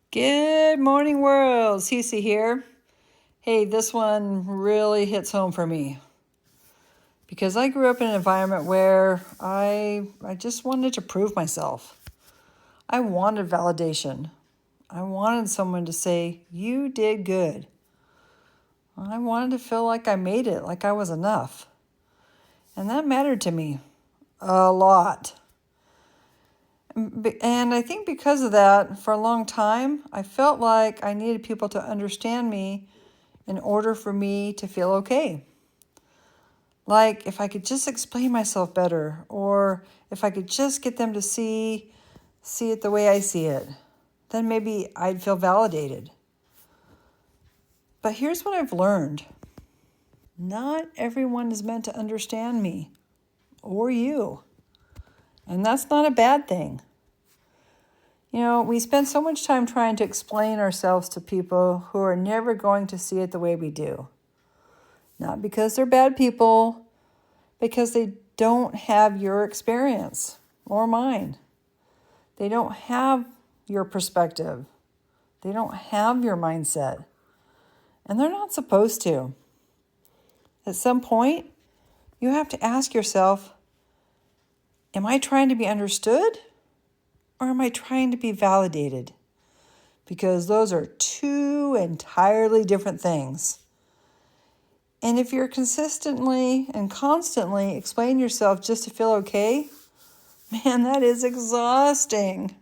Good morning, world. Cece here. Hey, this one really hits home for me because I grew up in an environment where I just wanted to prove myself. I wanted validation. I wanted someone to say, "You did good." I wanted to feel like I made it, like I was enough. And that mattered to me a lot. And I think because of that, for a long time, I felt like I needed people to understand me in order for me to feel okay. Like if I could just explain myself better, or if I could just get them to see it the way I see it, then maybe I'd feel validated. But here's what I've learned. Not everyone is meant to understand me or you. And that's not a bad thing. You know, we spend so much time trying to explain ourselves to people who are never going to see it the way we do. Not because they're bad people, because they don't have your experience or mine. They don't have your perspective. They don't have your mindset. And they're not supposed to. At some point, you have to ask yourself, am I trying to be understood or am I trying to be validated? Because those are two entirely different things. And if you're consistently and constantly explaining yourself just to feel okay, man, that is exhausting.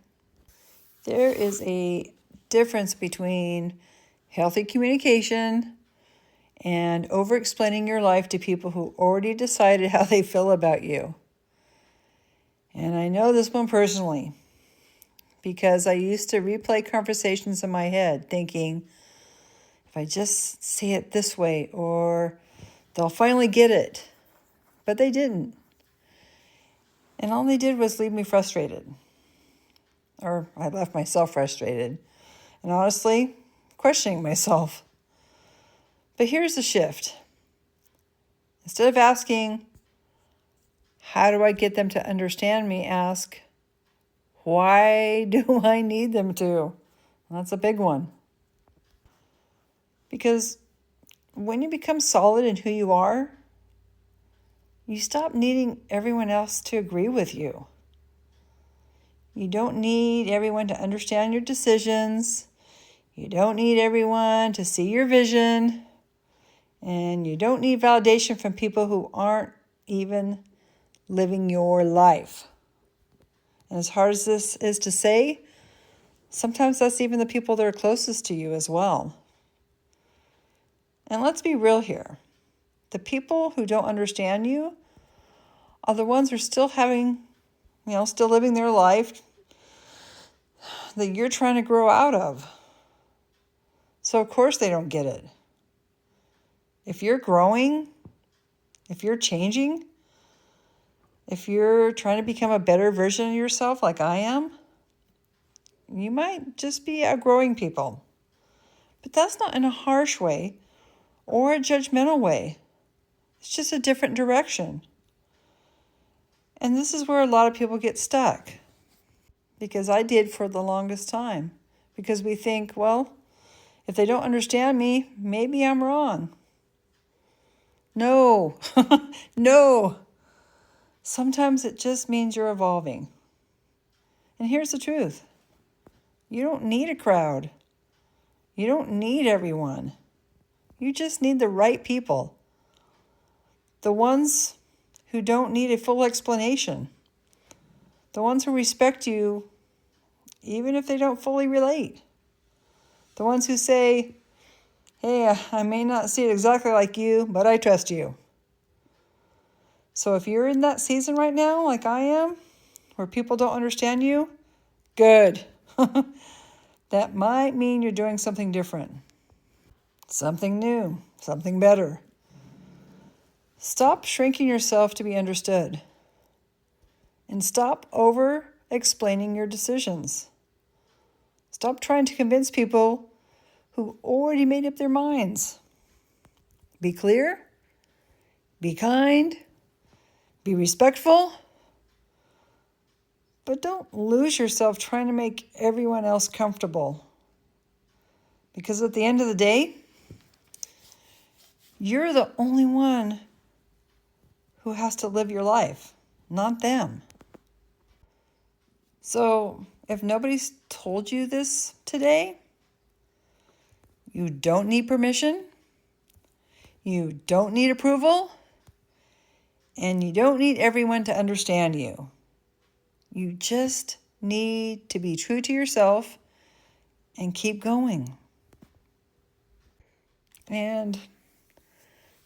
There is a difference between healthy communication and over-explaining your life to people who already decided how they feel about you. And I know this one personally because I used to replay conversations in my head thinking, if I just say it this way, or they'll finally get it. But they didn't. And all they did was leave me frustrated. Or I left myself frustrated. And honestly, questioning myself. But here's the shift. Instead of asking, how do I get them to understand me? Ask, why do I need them to? That's a big one. Because when you become solid in who you are, you stop needing everyone else to agree with you. You don't need everyone to understand your decisions. You don't need everyone to see your vision. And you don't need validation from people who aren't even living your life. And as hard as this is to say, sometimes that's even the people that are closest to you as well. And let's be real here. The people who don't understand you are the ones who are still still living their life that you're trying to grow out of. So of course they don't get it. If you're growing, if you're changing, if you're trying to become a better version of yourself like I am, you might just be outgrowing people. But that's not in a harsh way or a judgmental way. It's just a different direction. And this is where a lot of people get stuck. Because I did for the longest time. Because we think, well, if they don't understand me, maybe I'm wrong. No, no. Sometimes it just means you're evolving. And here's the truth. You don't need a crowd. You don't need everyone. You just need the right people. The ones who don't need a full explanation. The ones who respect you even if they don't fully relate. The ones who say, hey, I may not see it exactly like you, but I trust you. So if you're in that season right now, like I am, where people don't understand you, good. That might mean you're doing something different. Something new, something better. Stop shrinking yourself to be understood. And stop over-explaining your decisions. Stop trying to convince people who already made up their minds. Be clear, be kind, be respectful, but don't lose yourself trying to make everyone else comfortable Because at the end of the day, you're the only one who has to live your life, not them. So if nobody's told you this today, you don't need permission, you don't need approval, and you don't need everyone to understand you. You just need to be true to yourself and keep going. And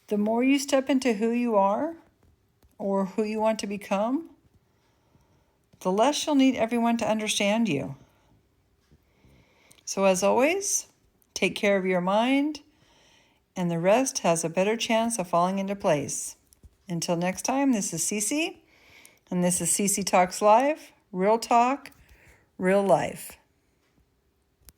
the more you step into who you are or who you want to become, the less you'll need everyone to understand you. So as always, take care of your mind, and the rest has a better chance of falling into place. Until next time, this is Cece, and this is Cece Talks Live, real talk, real life.